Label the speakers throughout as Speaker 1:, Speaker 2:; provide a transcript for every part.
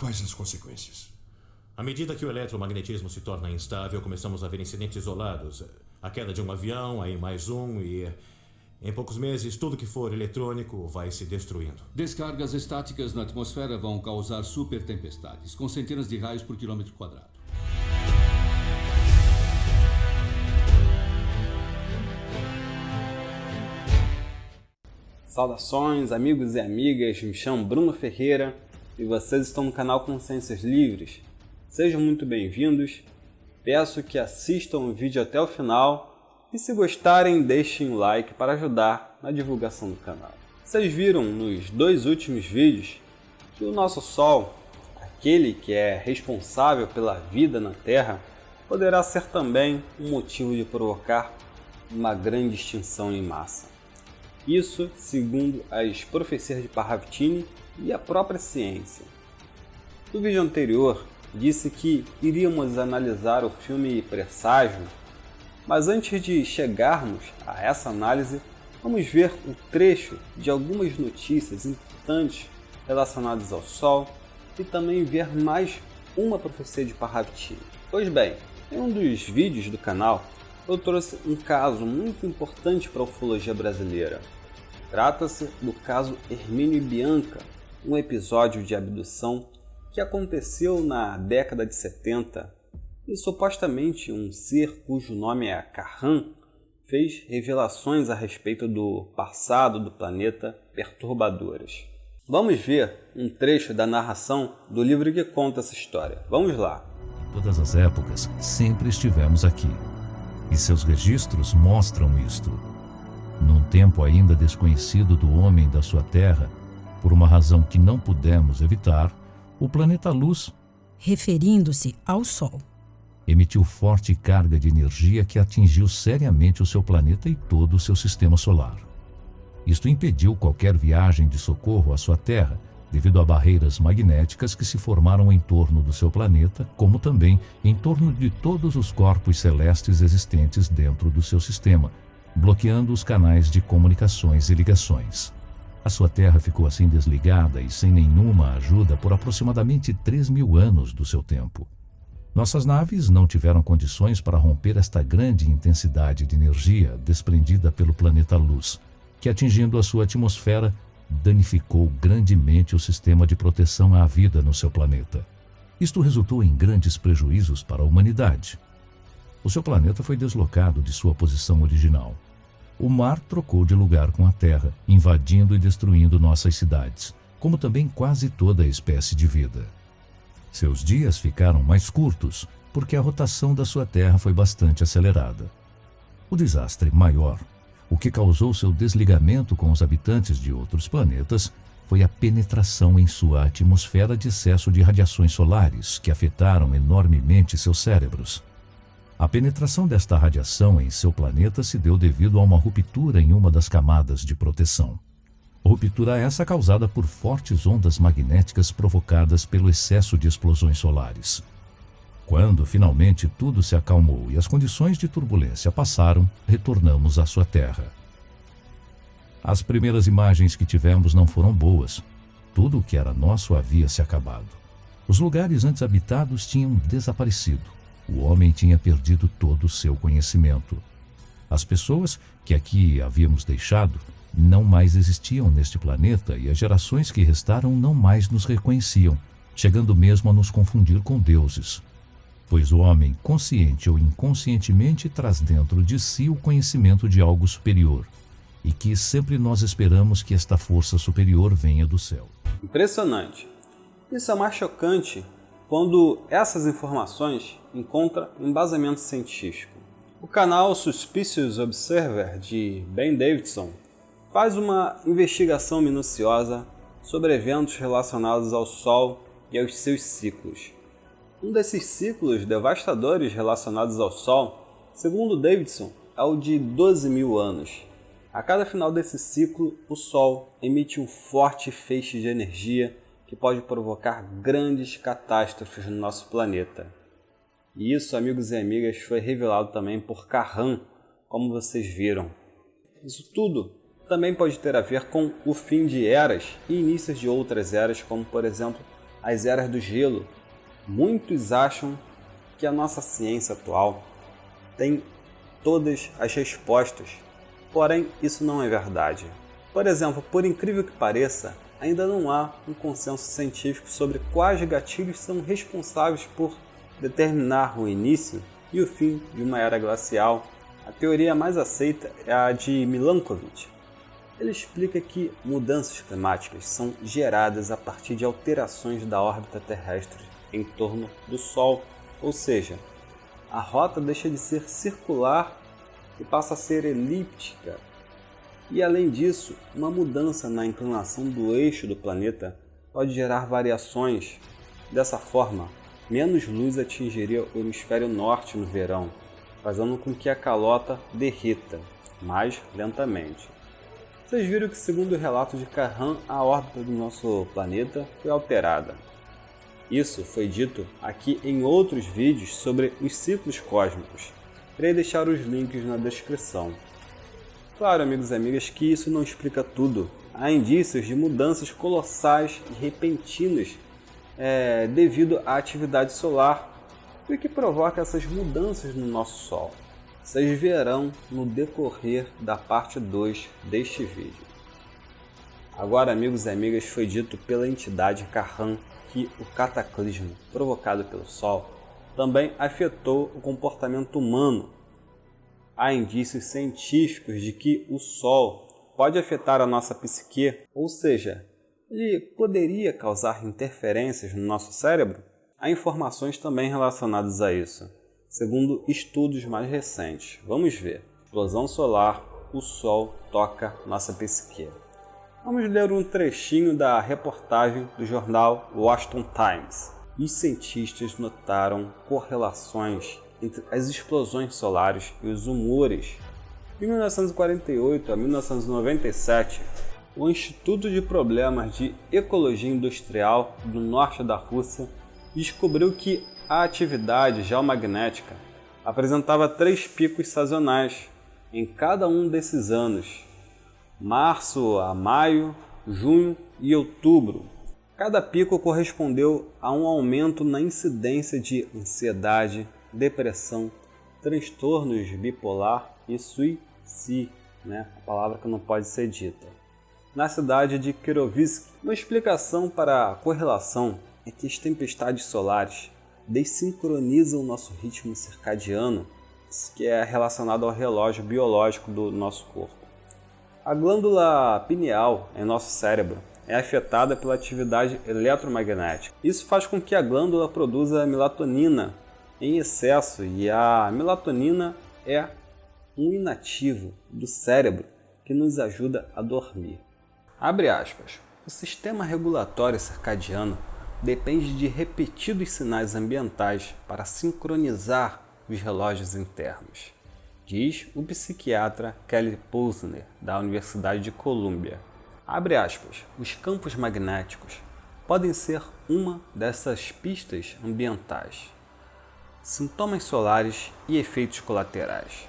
Speaker 1: Quais as consequências?
Speaker 2: À medida que o eletromagnetismo se torna instável, começamos a ver incidentes isolados. A queda de um avião, aí mais um e... Em poucos meses, tudo que for eletrônico vai se destruindo.
Speaker 3: Descargas estáticas na atmosfera vão causar super tempestades, com centenas de raios por quilômetro quadrado.
Speaker 4: Saudações, amigos e amigas, me chamo Bruno Ferreira e vocês estão no canal Consciências Livres. Sejam muito bem-vindos, peço que assistam o vídeo até o final e se gostarem deixem um like para ajudar na divulgação do canal. Vocês viram nos dois últimos vídeos que o nosso Sol, aquele que é responsável pela vida na Terra, poderá ser também um motivo de provocar uma grande extinção em massa. Isso segundo as profecias de Parravitini e a própria ciência. No vídeo anterior, disse que iríamos analisar o filme Presságio, mas antes de chegarmos a essa análise, vamos ver um trecho de algumas notícias importantes relacionadas ao Sol e também ver mais uma profecia de Parravitini. Pois bem, em um dos vídeos do canal, eu trouxe um caso muito importante para a ufologia brasileira. Trata-se do caso Hermínio e Bianca, um episódio de abdução que aconteceu na década de 70 e supostamente um ser cujo nome é Carran fez revelações a respeito do passado do planeta perturbadoras. Vamos ver um trecho da narração do livro que conta essa história. Vamos lá.
Speaker 5: Em todas as épocas, sempre estivemos aqui. E seus registros mostram isto. Num tempo ainda desconhecido do homem da sua terra, por uma razão que não pudemos evitar, o planeta Luz,
Speaker 6: referindo-se ao Sol,
Speaker 5: emitiu forte carga de energia que atingiu seriamente o seu planeta e todo o seu sistema solar. Isto impediu qualquer viagem de socorro à sua Terra, devido a barreiras magnéticas que se formaram em torno do seu planeta, como também em torno de todos os corpos celestes existentes dentro do seu sistema, bloqueando os canais de comunicações e ligações. A sua Terra ficou assim desligada e sem nenhuma ajuda por aproximadamente 3.000 anos do seu tempo. Nossas naves não tiveram condições para romper esta grande intensidade de energia desprendida pelo planeta Luz, que atingindo a sua atmosfera, danificou grandemente o sistema de proteção à vida no seu planeta. Isto resultou em grandes prejuízos para a humanidade. O seu planeta foi deslocado de sua posição original. O mar trocou de lugar com a Terra, invadindo e destruindo nossas cidades, como também quase toda a espécie de vida. Seus dias ficaram mais curtos, porque a rotação da sua Terra foi bastante acelerada. O desastre maior, o que causou seu desligamento com os habitantes de outros planetas, foi a penetração em sua atmosfera de excesso de radiações solares, que afetaram enormemente seus cérebros. A penetração desta radiação em seu planeta se deu devido a uma ruptura em uma das camadas de proteção. Ruptura essa causada por fortes ondas magnéticas provocadas pelo excesso de explosões solares. Quando finalmente tudo se acalmou e as condições de turbulência passaram, retornamos à sua Terra. As primeiras imagens que tivemos não foram boas. Tudo o que era nosso havia se acabado. Os lugares antes habitados tinham desaparecido. O homem tinha perdido todo o seu conhecimento. As pessoas que aqui havíamos deixado não mais existiam neste planeta e as gerações que restaram não mais nos reconheciam, chegando mesmo a nos confundir com deuses. Pois o homem, consciente ou inconscientemente, traz dentro de si o conhecimento de algo superior, e que sempre nós esperamos que esta força superior venha do céu.
Speaker 4: Impressionante. Isso é mais chocante quando essas informações encontram embasamento científico. O canal Suspicious Observer, de Ben Davidson, faz uma investigação minuciosa sobre eventos relacionados ao Sol e aos seus ciclos. Um desses ciclos devastadores relacionados ao Sol, segundo Davidson, é o de 12.000 anos. A cada final desse ciclo, o Sol emite um forte feixe de energia que pode provocar grandes catástrofes no nosso planeta. E isso, amigos e amigas, foi revelado também por Carran, como vocês viram. Isso tudo também pode ter a ver com o fim de eras e inícios de outras eras, como por exemplo as eras do gelo, muitos acham que a nossa ciência atual tem todas as respostas, porém isso não é verdade. Por exemplo, por incrível que pareça, ainda não há um consenso científico sobre quais gatilhos são responsáveis por determinar o início e o fim de uma era glacial. A teoria mais aceita é a de Milankovitch. Ele explica que mudanças climáticas são geradas a partir de alterações da órbita terrestre em torno do Sol, ou seja, a rota deixa de ser circular e passa a ser elíptica. E além disso, uma mudança na inclinação do eixo do planeta pode gerar variações. Dessa forma, menos luz atingiria o hemisfério norte no verão, fazendo com que a calota derreta mais lentamente. Vocês viram que, segundo o relato de Carran, a órbita do nosso planeta foi alterada. Isso foi dito aqui em outros vídeos sobre os ciclos cósmicos. Irei deixar os links na descrição. Claro, amigos e amigas, que isso não explica tudo. Há indícios de mudanças colossais e repentinas devido à atividade solar. E o que provoca essas mudanças no nosso Sol? Vocês verão no decorrer da parte 2 deste vídeo. Agora, amigos e amigas, foi dito pela entidade Carran que o cataclismo provocado pelo Sol também afetou o comportamento humano. Há indícios científicos de que o Sol pode afetar a nossa psique, ou seja, ele poderia causar interferências no nosso cérebro. Há informações também relacionadas a isso, segundo estudos mais recentes. Vamos ver. Explosão solar, o Sol toca nossa psique. Vamos ler um trechinho da reportagem do jornal Washington Times. Os cientistas notaram correlações entre as explosões solares e os humores. De 1948 a 1997, o Instituto de Problemas de Ecologia Industrial do norte da Rússia descobriu que a atividade geomagnética apresentava 3 picos sazonais em cada um desses anos, março a maio, junho e outubro. Cada pico correspondeu a um aumento na incidência de ansiedade, depressão, transtornos bipolar e suicídio, a palavra que não pode ser dita. Na cidade de Kirovsk, uma explicação para a correlação é que as tempestades solares desincronizam o nosso ritmo circadiano, que é relacionado ao relógio biológico do nosso corpo. A glândula pineal em nosso cérebro é afetada pela atividade eletromagnética. Isso faz com que a glândula produza melatonina em excesso, e a melatonina é um inativo do cérebro que nos ajuda a dormir. Abre aspas. O sistema regulatório circadiano depende de repetidos sinais ambientais para sincronizar os relógios internos, diz o psiquiatra Kelly Posner, da Universidade de Colômbia. Abre aspas. Os campos magnéticos podem ser uma dessas pistas ambientais. Sintomas solares e efeitos colaterais.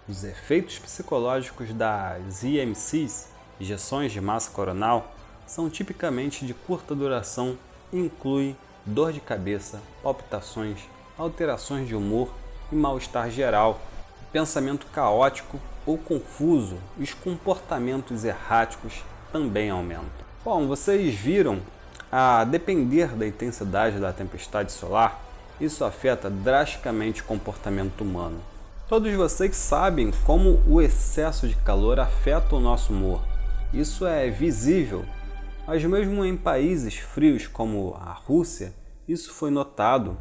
Speaker 4: Os efeitos psicológicos das EMCs, injeções de massa coronal, são tipicamente de curta duração e incluem dor de cabeça, palpitações, alterações de humor e mal-estar geral, pensamento caótico ou confuso. Os comportamentos erráticos também aumentam. Bom, vocês viram, a depender da intensidade da tempestade solar, isso afeta drasticamente o comportamento humano. Todos vocês sabem como o excesso de calor afeta o nosso humor. Isso é visível, mas mesmo em países frios como a Rússia, isso foi notado,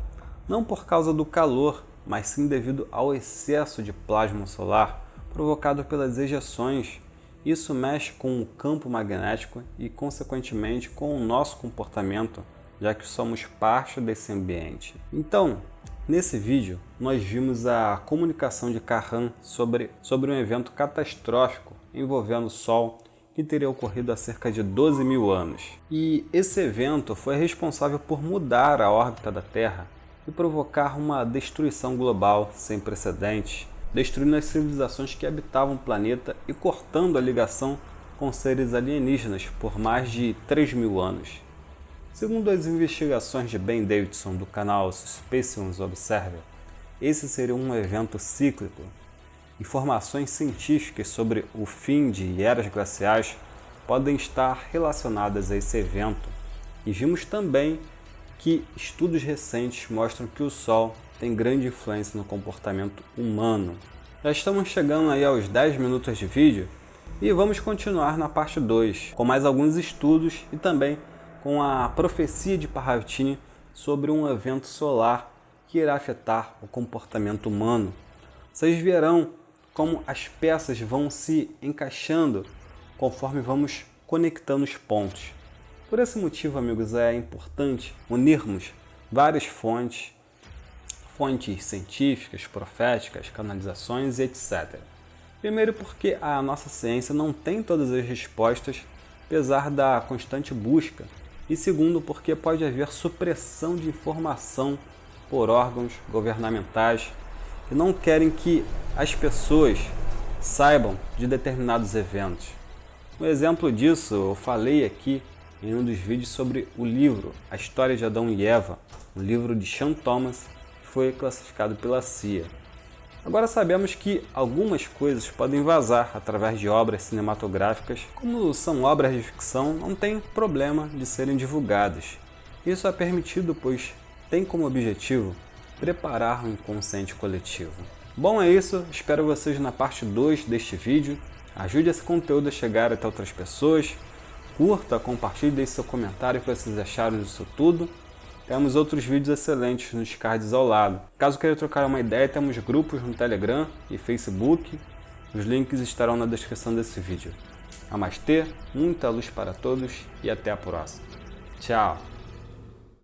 Speaker 4: não por causa do calor, mas sim devido ao excesso de plasma solar provocado pelas ejeções. Isso mexe com o campo magnético e, consequentemente, com o nosso comportamento, já que somos parte desse ambiente. Então, nesse vídeo, nós vimos a comunicação de Carran sobre um evento catastrófico envolvendo o Sol que teria ocorrido há cerca de 12 mil anos. E esse evento foi responsável por mudar a órbita da Terra e provocar uma destruição global sem precedentes, destruindo as civilizações que habitavam o planeta e cortando a ligação com seres alienígenas por mais de 3 mil anos. Segundo as investigações de Ben Davidson do canal Suspicious Observer, esse seria um evento cíclico. Informações científicas sobre o fim de eras glaciais podem estar relacionadas a esse evento. E vimos também que estudos recentes mostram que o Sol tem grande influência no comportamento humano. Já estamos chegando aí aos 10 minutos de vídeo e vamos continuar na parte 2, com mais alguns estudos e também com a profecia de Parravitini sobre um evento solar que irá afetar o comportamento humano. Vocês verão como as peças vão se encaixando conforme vamos conectando os pontos. Por esse motivo, amigos, é importante unirmos várias fontes científicas, proféticas, canalizações e etc. Primeiro porque a nossa ciência não tem todas as respostas, apesar da constante busca. E segundo porque pode haver supressão de informação por órgãos governamentais que não querem que as pessoas saibam de determinados eventos. Um exemplo disso eu falei aqui em um dos vídeos sobre o livro A História de Adão e Eva, um livro de Sean Thomas, que foi classificado pela CIA. Agora sabemos que algumas coisas podem vazar através de obras cinematográficas, como são obras de ficção, não tem problema de serem divulgadas. Isso é permitido, pois tem como objetivo preparar o inconsciente coletivo. Bom, é isso, espero vocês na parte 2 deste vídeo. Ajude esse conteúdo a chegar até outras pessoas. Curta, compartilhe, deixe seu comentário o que vocês acharam disso tudo. Temos outros vídeos excelentes nos cards ao lado. Caso queira trocar uma ideia, temos grupos no Telegram e Facebook. Os links estarão na descrição desse vídeo. Namastê, muita luz para todos e até a próxima. Tchau!